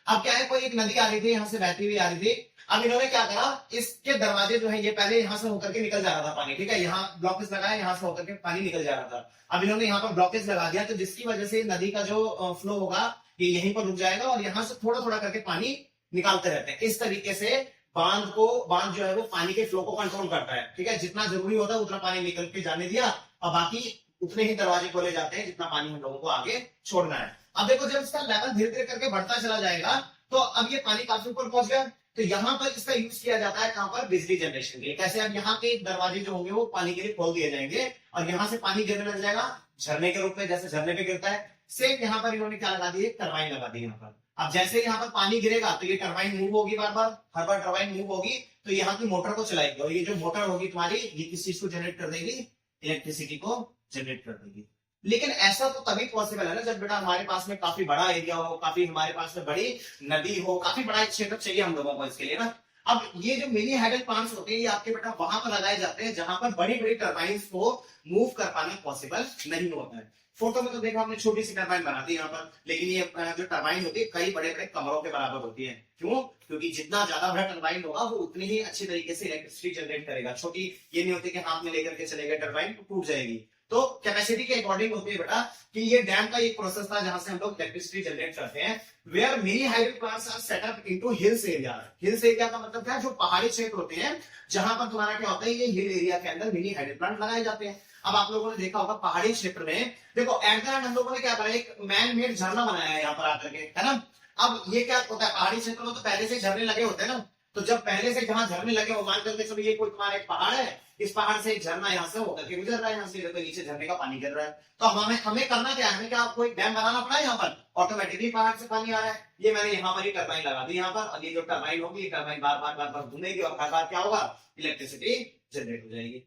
अब क्या है, कोई एक नदी आ रही थी, यहाँ से बहती हुई आ रही थी। अब इन्होंने क्या करा, इसके दरवाजे जो है ये पहले यहाँ से होकर के निकल जा रहा था पानी, ठीक है, यहाँ ब्लॉकेज लगाया, यहाँ से होकर के पानी निकल जा रहा था। अब इन्होंने यहाँ पर ब्लॉकेज लगा दिया, तो जिसकी वजह से नदी का जो फ्लो होगा ये यहीं पर रुक जाएगा और यहाँ से थोड़ा थोड़ा करके पानी निकालते रहते हैं। इस तरीके से बांध जो है वो पानी के फ्लो को कंट्रोल करता है, ठीक है। जितना जरूरी होता है उतना पानी निकल के जाने दिया और बाकी उतने ही दरवाजे खोले जाते हैं जितना पानी हम लोगों को आगे छोड़ना है। अब देखो जब इसका लेवल धीरे धीरे करके बढ़ता चला जाएगा तो अब ये पानी काफी ऊपर पहुंच गया, तो यहाँ पर इसका यूज किया जाता है कहां पर, बिजली जनरेशन के लिए। कैसे, अब यहाँ के दरवाजे जो होंगे वो पानी के लिए खोल दिए जाएंगे और यहाँ से पानी गिरने लग जाएगा झरने के रूप में, जैसे झरने पे गिरता है। सेम यहाँ पर इन्होंने क्या लगा दी, टरबाइन लगा दी यहाँ पर। अब जैसे यहाँ पर पानी गिरेगा तो ये टरबाइन मूव होगी, बार बार हर बार टरबाइन मूव होगी तो यहाँ की मोटर को चलाएगी और ये जो मोटर होगी तुम्हारी ये किस चीज को जनरेट कर देगी, इलेक्ट्रिसिटी को जनरेट कर देगी। लेकिन ऐसा तो तभी पॉसिबल है ना जब बेटा हमारे पास में काफी बड़ा एरिया हो, काफी हमारे पास में बड़ी नदी हो, काफी बड़ा क्षेत्र चाहिए हम लोगों को इसके लिए ना। अब ये जो मिनी हाइडल प्लांट्स होते हैं ये आपके बेटा वहां पर लगाए जाते हैं जहां पर बड़ी बड़ी टरबाइन को मूव कर पाना पॉसिबल नहीं होता है। फोटो में तो देखा हमने छोटी सी टरबाइन बना दी यहाँ पर, लेकिन ये जो टरबाइन होती है कई बड़े बड़े कमरों के बराबर होती है। क्यों, क्योंकि जितना ज्यादा बड़ा टरबाइन होगा वो उतनी ही अच्छी तरीके से इलेक्ट्रिसिटी जनरेट करेगा। छोटी ये नहीं होती कि हाथ में लेकर के चलेगा टरबाइन तो टूट जाएगी। तो कैपेसिटी के अकॉर्डिंग होती है बेटा कि ये डैम का एक प्रोसेस था जहां से हम लोग इलेक्ट्रिसिटी जनरेट करते हैं। Where mini hydro plants are set up into hills area. Hills area का मतलब क्या है, जो पहाड़ी क्षेत्र होते हैं जहां पर तुम्हारा क्या होता है, ये हिल एरिया के अंदर मिनी हाइड्रो प्लांट लगाए जाते हैं। अब आप लोगों ने देखा होगा पहाड़ी क्षेत्र में, देखो एट द एंड हम लोगों ने क्या करा, एक मैन मेड झरना बनाया है यहाँ पर आकर के, है ना। अब ये क्या होता है, पहाड़ी क्षेत्र में तो पहले से झरने लगे होते हैं ना, तो जब पहले से जहां झरने लगे वो मान करके सब, ये कोई तुम्हारा एक पहाड़ है, इस पहाड़ से एक झरना यहाँ से होकर के गुजर रहा है, यहाँ से तो नीचे झरने का पानी गिर रहा है। तो हमें हमें करना क्या है, हमें क्या आपको एक डैम बनाना पड़ा है, यहाँ पर ऑटोमेटिकली पहाड़ से पानी आ रहा है। ये मैंने यहाँ पर ही टरबाइन लगा दी यहाँ पर, और ये जो टरबाइन होगी, ये टरबाइन बार बार घूमेगी और हर बार क्या होगा, इलेक्ट्रिसिटी जनरेट हो जाएगी।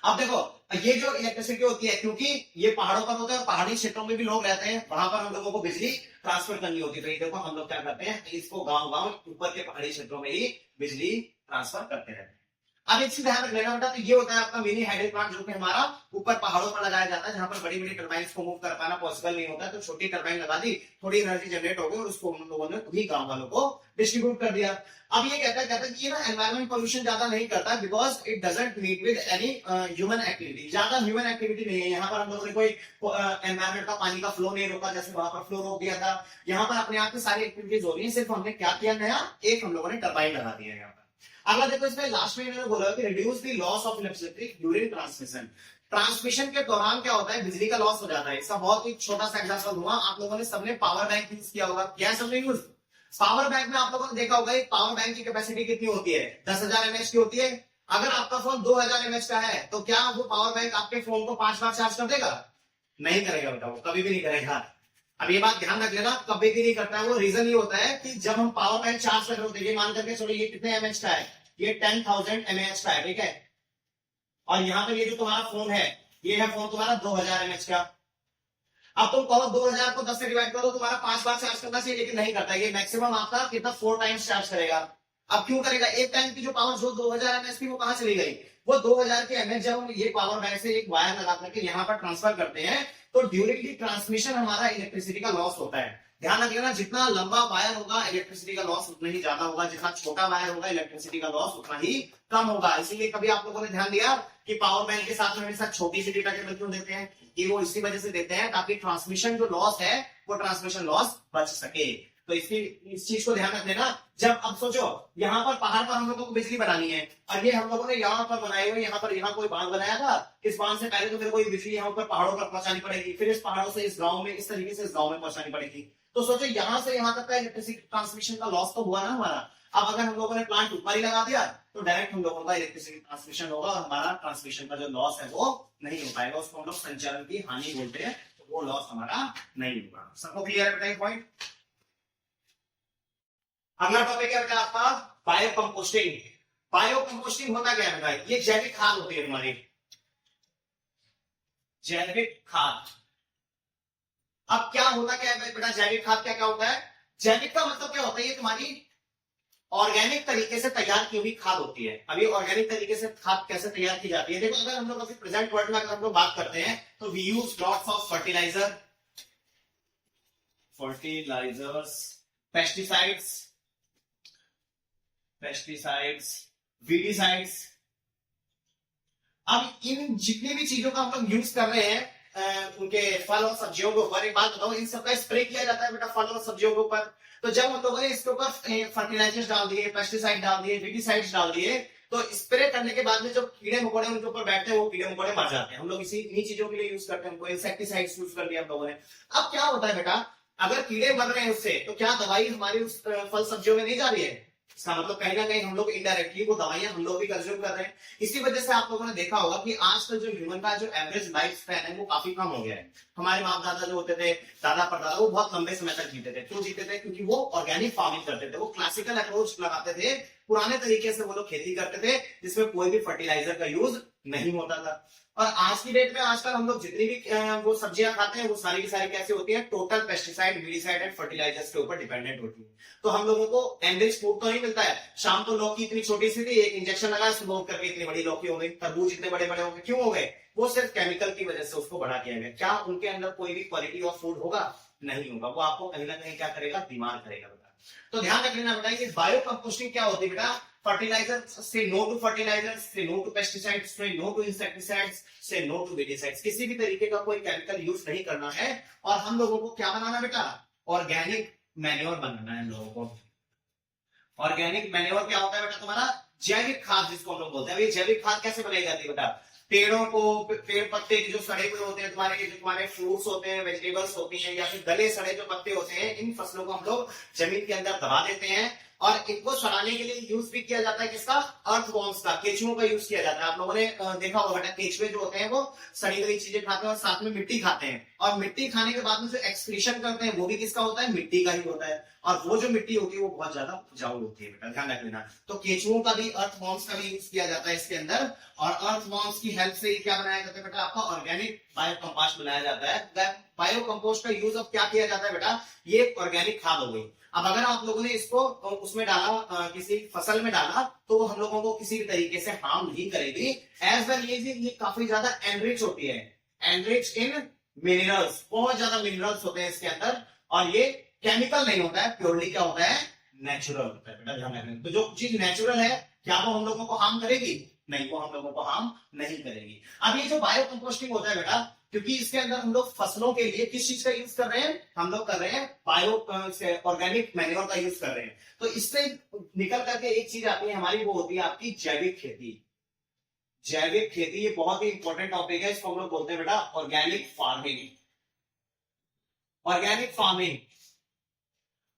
अब देखो ये जो इलेक्ट्रिसिटी होती है, क्योंकि ये पहाड़ों पर होता है, पहाड़ी क्षेत्रों में भी लोग रहते हैं, वहां पर हम लोगों को बिजली ट्रांसफर करनी होती है। तो ये देखो हम लोग क्या करते हैं, इसको गांव ऊपर के पहाड़ी क्षेत्रों में ही बिजली ट्रांसफर करते रहते हैं। अब एक चीज ध्यान रख लेना बेटा, तो ये होता है आपका मिनी हाइड्रो प्लांट, जो कि हमारा ऊपर पहाड़ों पर लगाया जाता है, जहां पर बड़ी बड़ी टरबाइन को मूव कर पाना पॉसिबल नहीं होता है। तो छोटी टरबाइन लगा दी, थोड़ी एनर्जी जनरेट हो गई और उसको हम लोगों ने भी गांव वालों को डिस्ट्रीब्यूट कर दिया। अब ये कहता है कि ये ना एनवायरमेंट पोल्यूशन ज्यादा नहीं करता, because it doesn't meet with any human activity. ज्यादा ह्यूमन एक्टिविटी नहीं है यहाँ पर, हम लोगों ने कोई एनवायरमेंट का पानी का फ्लो नहीं रोका, जैसे वहां पर फ्लो रोक दिया था। यहाँ पर अपने आप में सारी एक्टिविटीज हो रही है, सिर्फ हमने क्या किया, नया एक हम लोगों ने टरबाइन लगा दिया है यहाँ पर। अगला देखो, इसमें लास्ट में इन्होंने बोला कि reduce the loss of electricity during transmission. Transmission के दौरान क्या होता है, बिजली का लॉस हो जाता है। इसका बहुत ही छोटा सा एग्जांपल दूंगा, आप लोगों ने सबने पावर बैंक यूज किया होगा, क्या सबने यूज, पावर बैंक में आप लोगों ने देखा होगा, एक पावर बैंक की कैपेसिटी कितनी होती है, 10,000 mAh की होती है। अगर आपका फोन 2000 mAh का है, तो क्या वो पावर बैंक आपके फोन को 5 बार चार्ज कर देगा? नहीं करेगा बेटा, वो कभी भी नहीं करेगा। अब ये बात ध्यान रख लेना, कभी भी नहीं करता है वो। रीजन ये होता है कि जब हम पावर बैंक चार्ज कर रहे होते हैं, मान करके चलो ये कितने mAh का है, ये 10,000 mAh का है, ठीक है। और यहाँ पे ये जो तुम्हारा फोन है, ये है फोन तुम्हारा 2000 mAh का। अब तुम कहो 2000 को 10 से डिवाइड करो, तुम्हारा 5 बार चार्ज करना चाहिए, लेकिन नहीं करता। ये मैक्सिमम आपका कितना 4 टाइम्स चार्ज करेगा। अब क्यों करेगा, एक टाइम की जो पावर जो 2000 mAh थी वो कहां चली गई, वो 2000 के mAh जब हम ये पावर बैंक से एक वायर लगा करके यहाँ पर ट्रांसफर करते हैं, तो ड्यूरिंग दी ट्रांसमिशन हमारा इलेक्ट्रिसिटी का लॉस होता है। ध्यान रख लेना, जितना लंबा वायर होगा इलेक्ट्रिसिटी का लॉस उतना ही ज्यादा होगा, जितना छोटा वायर होगा इलेक्ट्रिसिटी का लॉस उतना ही कम होगा। इसीलिए कभी आप लोगों ने ध्यान दिया कि पावर बैंक के साथ में हमेशा छोटी सी डेटा केबल क्यों देते हैं, कि वो इसी वजह से देते हैं ताकि ट्रांसमिशन जो लॉस है वो ट्रांसमिशन लॉस बच सके। तो इस चीज को ध्यान रख लेना। जब अब सोचो यहाँ पर पहाड़ पर हम लोगों को बिजली बनानी है, और ये हम लोगों ने यहाँ पर बनाए हुए, यहाँ कोई बांध बनाया था, इस बांध से पहले तो फिर कोई बिजली यहाँ पर पहाड़ों पर पहुंचानी पड़ेगी, फिर इस पहाड़ों से इस गाँव में, इस तरीके से इस गाँव में पहुंचानी पड़ेगी। तो सोचो यहाँ से यहाँ तक का इलेक्ट्रिसिटी ट्रांसमिशन का लॉस तो हुआ ना हमारा। अब अगर हम लोगों ने प्लांट ऊपर ही लगा दिया, तो डायरेक्ट हम लोगों का इलेक्ट्रिसिटी ट्रांसमिशन होगा, और हमारा ट्रांसमिशन का जो लॉस है वो नहीं हो पाएगा। उसको हम लोग संचालन की हानि बोलते हैं, तो वो लॉस हमारा नहीं होगा। सबको क्लियर है बेटा पॉइंट। अगला टॉपिक है बेटा आपका बायो कंपोस्टिंग। बायो कंपोस्टिंग होता क्या है बेटा, ये जैविक खाद होती है हमारी, जैविक खाद। अब क्या होता क्या है बेटा, जैविक खाद क्या क्या होता है, जैविक का मतलब क्या होता है, ये तुम्हारी ऑर्गेनिक तरीके से तैयार की हुई खाद होती है। अभी ऑर्गेनिक तरीके से खाद कैसे तैयार की जाती है, देखो अगर हम लोग अभी प्रेजेंट वर्ल्ड में अगर हम लोग बात करते हैं, तो we use lots of fertilisers, pesticides, weedicides. अब इन जितनी भी चीजों का हम लोग यूज कर रहे हैं उनके फल और सब्जियों के ऊपर, एक बात बताओ, इन सबका स्प्रे किया जाता है बेटा फल और सब्जियों के ऊपर। तो जब हम लोगों ने इसके ऊपर फर्टिलाइजर्स डाल दिए, पेस्टिसाइड डाल दिए, वीडिसाइड्स डाल दिए, तो स्प्रे करने के बाद में जो कीड़े मकोड़े उनके ऊपर बैठते हैं, वो कीड़े मकोड़े मर जाते हैं। हम लोग इन्हीं चीजों के लिए यूज करते हैं, इंसेक्टिसाइड्स यूज कर दिया हम लोगों ने। अब क्या होता है बेटा, अगर कीड़े मर रहे हैं उससे, तो क्या दवाई हमारी उस फल सब्जियों में नहीं जा रही है? इसका मतलब कहीं ना कहीं हम लोग इनडायरेक्टली वो दवाइयां हम लोग भी कंज्यूम कर रहे हैं। इसी वजह से आप लोगों ने देखा होगा कि आजकल जो ह्यूमन का जो एवरेज लाइफ स्पैन है वो काफी कम हो गया है। हमारे बाप दादा जो होते थे, दादा परदादा, वो बहुत लंबे समय तक जीते थे। क्यों जीते थे? क्योंकि वो ऑर्गेनिक फार्मिंग करते थे, वो क्लासिकल अप्रोच लगाते थे, पुराने तरीके से वो लोग खेती करते थे, जिसमें कोई भी फर्टिलाइजर का यूज नहीं होता था। और आज की डेट में आजकल हम लोग जितनी भी वो सब्जियां खाते हैं, वो सारी की सारी कैसी होती है, total pesticide, weedicide and fertilisers के ऊपर डिपेंडेंट होती है। तो हम लोगों को एनरिच फूड तो नहीं मिलता है। शाम को लौकी इतनी छोटी सी थी, एक इंजेक्शन लगाया, सुबह करके इतनी बड़ी लौकी हो गई। तरबूज इतने बड़े बड़े हो गए, क्यों हो गए? वो सिर्फ केमिकल की वजह से उसको बड़ा किया गया। क्या उनके अंदर कोई भी क्वालिटी ऑफ फूड होगा? नहीं होगा। वो आपको कहीं ना कहीं क्या करेगा? बीमार करेगा बेटा। तो ध्यान रख लेना बेटा, ये बायो कंपोस्टिंग क्या होती है बेटा, फर्टिलाइजर्स, से नो टू फर्टिलाइजर्स, से नो टू पेस्टिसाइड्स, से नो टू इंसेक्टिसाइड्स, से नो टू वेडिसाइड्स। किसी भी तरीके का कोई केमिकल यूज नहीं करना है। और हम लोगों को क्या बनाना बेटा, ऑर्गेनिक मैन्योर बनाना है हम लोगों को। ऑर्गेनिक मैन्योर क्या होता है बेटा तुम्हारा, जैविक खाद जिसको हम लोग बोलते हैं। ये जैविक खाद कैसे बनाई जाती है बेटा, पेड़ों को, पेड़ पत्ते जो सड़े हुए होते हैं तुम्हारे, जो तुम्हारे फ्रूट्स होते हैं, वेजिटेबल्स होती हैं, या फिर गले सड़े जो पत्ते होते हैं, इन फसलों को हम लोग जमीन के अंदर दबा देते हैं। और इनको सड़ाने के लिए यूज भी किया जाता है किसका, अर्थवॉर्म्स का, केचुओं का यूज किया जाता है। आप लोगों ने देखा होगा बेटा, केचुए जो होते हैं वो सड़ी गई चीजें खाते हैं और साथ में मिट्टी खाते हैं। और मिट्टी खाने के बाद में जो एक्सक्रीशन करते हैं वो भी किसका होता है, मिट्टी का ही होता है। और वो जो मिट्टी होती है वो बहुत ज्यादा उपजाऊ होती है बेटा, ध्यान रख लेना। तो केचुओं का भी, अर्थवॉर्म्स का भी यूज किया जाता है इसके अंदर। और अर्थवॉर्म्स की हेल्प से क्या बनाया जाता है बेटा, आपका ऑर्गेनिक बायो कंपोस्ट बनाया जाता है। बायो कंपोस्ट का यूज अब क्या किया जाता है बेटा, ये ऑर्गेनिक खाद हो गई। अब अगर आप लोगों ने इसको उसमें डाला, किसी फसल में डाला, तो हम लोगों को किसी भी तरीके से हार्म नहीं करेगी। एज वेल ये काफी ज्यादा एनरिच होती है, एनरिच इन मिनरल्स, बहुत ज्यादा मिनरल्स होते हैं इसके अंदर। और ये केमिकल नहीं होता है, प्योरली क्या होता है, नेचुरल होता है बेटा, ध्यान रखना। तो जो चीज नेचुरल है, क्या वो हम लोगों को हार्म करेगी, नहीं, वो हम लोगों को हार्म नहीं करेगी। अब ये जो बायो कंपोस्टिंग होता है बेटा, क्योंकि इसके अंदर हम लोग फसलों के लिए किस चीज का यूज कर रहे हैं, हम लोग कर रहे हैं बायो ऑर्गेनिक मैन्योर का यूज कर रहे हैं। तो इससे निकल करके एक चीज आती है हमारी, वो होती है आपकी जैविक खेती। जैविक खेती ये बहुत ही इंपॉर्टेंट टॉपिक है, इसको हम लोग बोलते हैं बेटा ऑर्गेनिक फार्मिंग। ऑर्गेनिक फार्मिंग,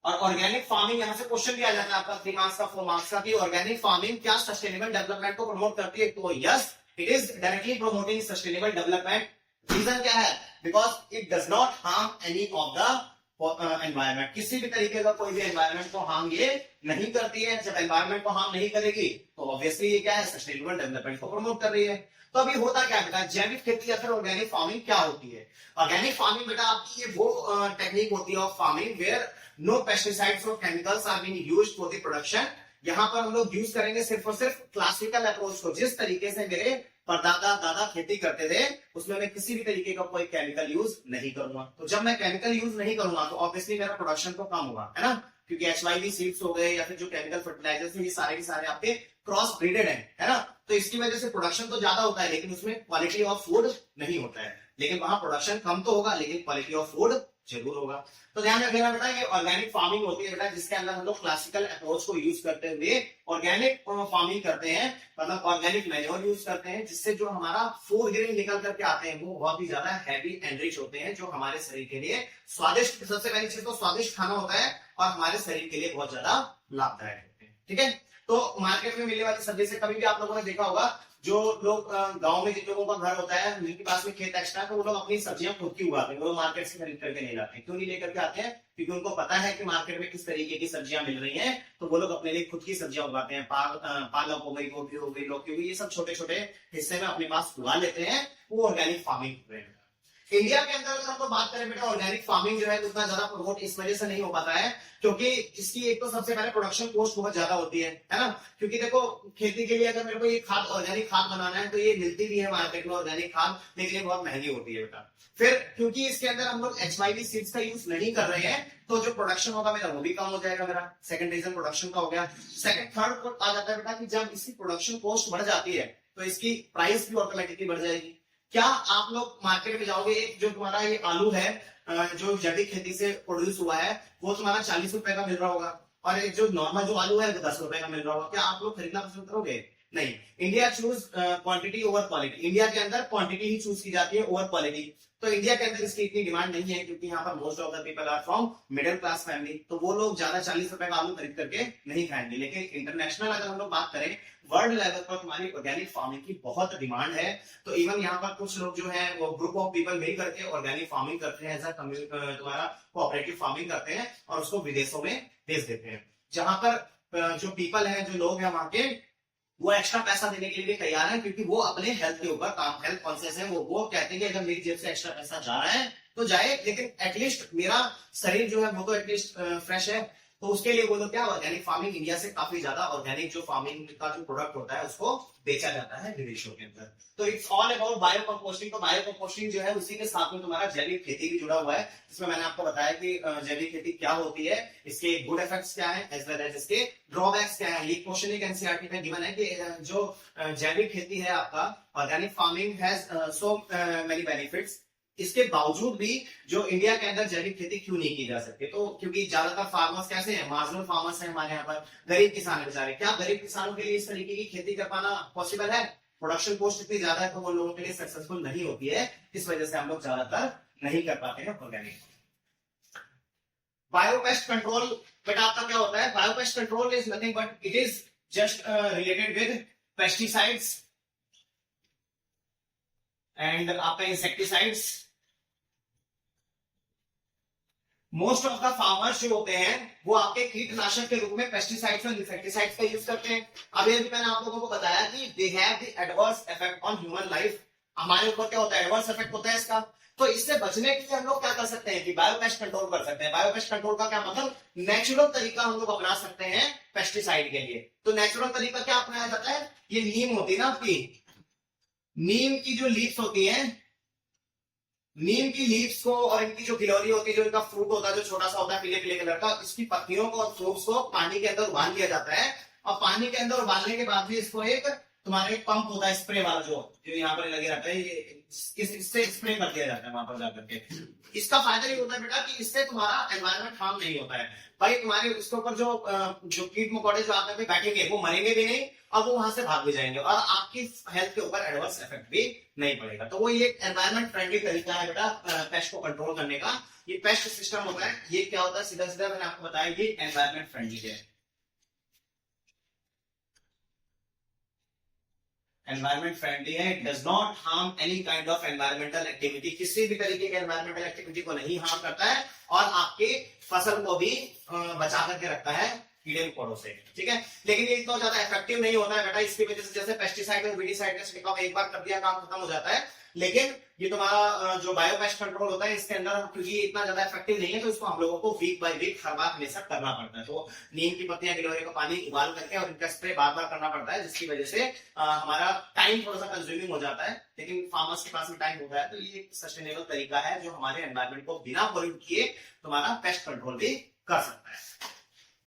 और ऑर्गेनिक फार्मिंग यहां से क्वेश्चन दिया जाता है आपका 3 मार्क्स का, 4 मार्क्स का, कि ऑर्गेनिक फार्मिंग क्या सस्टेनेबल डेवलपमेंट को प्रमोट करती है। तो yes, it is directly promoting sustainable development. Reason क्या है, because it does not harm any of the environment. किसी भी तरीके का कोई भी एनवायरमेंट को हार्म ये नहीं करती है। जब एनवायरमेंट को हार्म नहीं करेगी तो ऑब्वियसली ये क्या है, सस्टेनेबल डेवलपमेंट को प्रमोट कर रही है। तो अभी होता क्या बेटा, जैविक खेती या फिर ऑर्गेनिक फार्मिंग क्या होती है। ऑर्गेनिक फार्मिंग बेटा आपकी ये वो टेक्निक होती है of farming where no pesticides और chemicals are being used for the production. यहाँ पर हम लोग यूज करेंगे सिर्फ और सिर्फ क्लासिकल अप्रोच को, जिस तरीके से मेरे परदादा दादा खेती करते थे, उसमें मैं किसी भी तरीके का कोई केमिकल यूज नहीं करूंगा। तो जब मैं केमिकल यूज नहीं करूंगा तो ऑब्वियसली मेरा प्रोडक्शन तो कम होगा, है ना, क्योंकि HYV सीड्स हो गए या फिर जो केमिकल फर्टिलाइजर्स हैं, ये सारे के सारे आपके क्रॉस ब्रीडेड है ना। तो इसकी वजह से प्रोडक्शन तो ज्यादा होता है, लेकिन उसमें क्वालिटी ऑफ फूड नहीं होता है। लेकिन वहां प्रोडक्शन कम तो होगा, लेकिन क्वालिटी ऑफ फूड जरूर होगा। तो ध्यान रखिएगा बेटा, ये ऑर्गेनिक फार्मिंग होती है बेटा, जिसके अंदर हम लोग क्लासिकल अप्रोच को यूज करते हुए ऑर्गेनिक फार्मिंग करते हैं, मतलब ऑर्गेनिक मैन्योर यूज करते हैं, जिससे जो हमारा फूड ग्रेन निकल करके आते हैं वो बहुत ही ज्यादा हैवी एनरिच होते हैं, जो हमारे शरीर के लिए स्वादिष्ट, सबसे पहली चीज तो स्वादिष्ट खाना होता है और हमारे शरीर के लिए बहुत ज्यादा लाभदायक होते हैं। ठीक है, तो मार्केट में मिलने वाली सब्जी से कभी भी आप लोगों ने देखा होगा, जो लोग गांव में जिन लोगों का घर होता है, जिनके पास में खेत एक्स्ट्रा है, तो वो लोग अपनी सब्जियां खुद की उगाते हैं, वो मार्केट से खरीद करके नहीं लाते। क्यों नहीं लेकर के आते हैं, क्योंकि उनको पता है कि मार्केट में किस तरीके की सब्जियां मिल रही हैं, तो वो लोग अपने लिए खुद की सब्जियां उगाते हैं। पालक हो गई, गोभी हो गई, लौकी हो गई, ये सब छोटे छोटे हिस्से में अपने पास उगा लेते हैं, वो ऑर्गेनिक फार्मिंग हो रहे हैं। इंडिया के अंदर अगर हम तो बात करें बेटा, ऑर्गेनिक फार्मिंग जो है उतना ज्यादा प्रमोट इस वजह से नहीं हो पाता है, क्योंकि इसकी एक तो सबसे पहले प्रोडक्शन कॉस्ट बहुत ज्यादा होती है ना। क्योंकि देखो, खेती के लिए अगर मेरे को ये खाद, ऑर्गेनिक खाद बनाना है, तो ये मिलती भी है मार्केट में ऑर्गेनिक खाद, लेकिन ये बहुत महंगी होती है बेटा। फिर क्योंकि इसके अंदर हम लोग HYV सीड्स का यूज नहीं कर रहे हैं, तो जो प्रोडक्शन होगा मेरा वो भी कम हो जाएगा। मेरा सेकंड रीजन प्रोडक्शन का हो गया। सेकंड, थर्ड आ जाता है बेटा कि जब इसकी प्रोडक्शन कॉस्ट बढ़ जाती है तो इसकी प्राइस भी ऑटोमेटिकली बढ़ जाएगी। क्या आप लोग मार्केट में जाओगे, एक जो तुम्हारा ये आलू है जो जैविक खेती से प्रोड्यूस हुआ है, वो तुम्हारा 40 रुपए का मिल रहा होगा, और एक जो नॉर्मल जो आलू है 10 रुपए का मिल रहा होगा। क्या आप लोग खरीदना पसंद करोगे? नहीं। India choose quantity over quality. India के अंदर क्वांटिटी ही चूज की जाती है ओवर क्वालिटी। तो इंडिया के अंदर इसकी इतनी डिमांड नहीं है, क्योंकि यहाँ पर most of the people are from middle class family, तो वो लोग ज्यादा 40 रुपए का आलू खरीद करके नहीं खाएंगे। लेकिन इंटरनेशनल अगर हम लोग बात करें, वर्ल्ड लेवल पर तुम्हारी ऑर्गेनिक फार्मिंग की बहुत डिमांड है। तो इवन यहाँ पर कुछ लोग जो है वो ग्रुप ऑफ पीपल मिल करके ऑर्गेनिक फार्मिंग करते हैं, ऐसा तुम्हारा कोऑपरेटिव फार्मिंग करते हैं और उसको विदेशों में भेज देते हैं, जहां पर जो पीपल है, जो लोग हैं वहां के, वो एक्स्ट्रा पैसा देने के लिए भी तैयार है, क्योंकि वो अपने हेल्थ के ऊपर काम, हेल्थ कॉन्शियस है। वो कहते हैं कि अगर मेरी जेब से एक्स्ट्रा पैसा जा रहा है तो जाए, लेकिन एटलीस्ट मेरा शरीर जो है वो तो एटलीस्ट फ्रेश है। तो उसके लिए बोलो क्या, ऑर्गेनिक फार्मिंग इंडिया से काफी ज्यादा ऑर्गेनिक जो फार्मिंग का जो प्रोडक्ट होता है उसको बेचा जाता है विदेशों के अंदर। तो it's all about bio composting. तो बायो कंपोस्टिंग जो है उसी के साथ में तुम्हारा जैविक खेती भी जुड़ा हुआ है, जिसमें मैंने आपको बताया कि जैविक खेती क्या होती है, इसके गुड इफेक्ट्स क्या है, एज वेल एज इसके ड्रॉबैक्स क्या है। ये क्वेश्चन एक एनसीईआरटी में गिवन है कि जो जैविक खेती है आपका, organic farming has so many benefits, इसके बावजूद भी जो इंडिया के अंदर जैविक खेती क्यों नहीं की जा सकती, तो क्योंकि ज्यादातर फार्मर्स कैसे हैं, मार्जिनल फार्मर्स हैं हमारे यहाँ पर, गरीब किसान है बेचारे। क्या गरीब किसानों के लिए इस तरीके की खेती कर पाना पॉसिबल है? प्रोडक्शन कॉस्ट इतनी ज्यादा है तो वो लोगों के लिए सक्सेसफुल नहीं होती है, इस वजह से हम लोग ज्यादातर नहीं कर पाते हैं ऑर्गेनिक। बायोपेस्ट कंट्रोल बेटा आपका क्या होता है? Biopest control is nothing but it is just related with pesticides and आपका insecticides. Most of the farmers जो होते हैं वो आपके कीटनाशक के रूप में पेस्टिसाइड्स और इंसेक्टिसाइड्स का यूज करते हैं। अभी अभी मैंने आप लोगों को बताया कि they have the adverse effect on human life. हमारे ऊपर क्या होता है? एडवर्स इफेक्ट होता है इसका। तो इससे बचने के लिए हम लोग क्या कर सकते हैं कि बायोपेस्ट कंट्रोल कर सकते हैं। बायोपेस्ट कंट्रोल का क्या मतलब? नेचुरल तरीका हम लोग अपना सकते हैं पेस्टिसाइड के लिए। तो नेचुरल तरीका क्या अपनाया जाता है? ये नीम होती है ना आपकी, नीम की जो लीव्स होती है, नीम की लीव्स को और इनकी जो गिलोरी होती है, जो इनका फ्रूट होता है जो छोटा सा होता है पीले पीले कलर का, इसकी पत्तियों को और फ्रूट्स को पानी के अंदर उबाल लिया जाता है। और पानी के अंदर उबालने के बाद भी इसको एक तुम्हारे पंप होता है स्प्रे वाला जो यहाँ पर लगे रहता है, ये इससे स्प्रे कर दिया जाता है वहां पर जाकर के। इसका फायदा ये होता है बेटा कि इससे तुम्हारा एनवायरमेंट हार्म नहीं होता है भाई। तुम्हारे उसके ऊपर जो कीट मकोड़े जो आकर के बैठेंगे वो मरेंगे भी नहीं और वो वहां से भाग भी जाएंगे और आपकी हेल्थ के ऊपर एडवर्स इफेक्ट भी नहीं पड़ेगा। तो वो ये एनवायरमेंट फ्रेंडली तरीका है बेटा पेस्ट को कंट्रोल करने का। ये पेस्ट सिस्टम होता है, ये क्या होता है? सीधा सीधा मैंने आपको बताया ये एनवायरमेंट फ्रेंडली है। एनवायरमेंट फ्रेंडली है, it does not harm any kind of environmental activity, किसी भी तरीके के एनवायरमेंटल एक्टिविटी को नहीं हार्म करता है और आपके फसल को भी बचा करके रखता है कीड़े मकोड़ों से, ठीक है। लेकिन ये इतना ज्यादा इफेक्टिव नहीं होता है बेटा, इसकी वजह से जैसे पेस्टिसाइड और वीडिसाइड का छिड़काव एक बार कर दिया काम खत्म हो जाता है। लेकिन ये तुम्हारा जो बायोपेस्ट कंट्रोल होता है इसके अंदर क्योंकि इतना ज्यादा इफेक्टिव नहीं है तो इसको हम लोगों को वीक बाय वीक हर बार हमेशा करना पड़ता है। तो नीम की पत्तियां गिलोय का पानी उबाल करके और इनका स्प्रे बार बार करना पड़ता है, जिसकी वजह से हमारा टाइम थोड़ा सा कंज्यूमिंग हो जाता है। लेकिन फार्मर्स के पास में टाइम होता है तो ये सस्टेनेबल तरीका है जो हमारे एनवायरमेंट को बिना पॉल्यूट किए तुम्हारा पेस्ट कंट्रोल भी कर सकता है।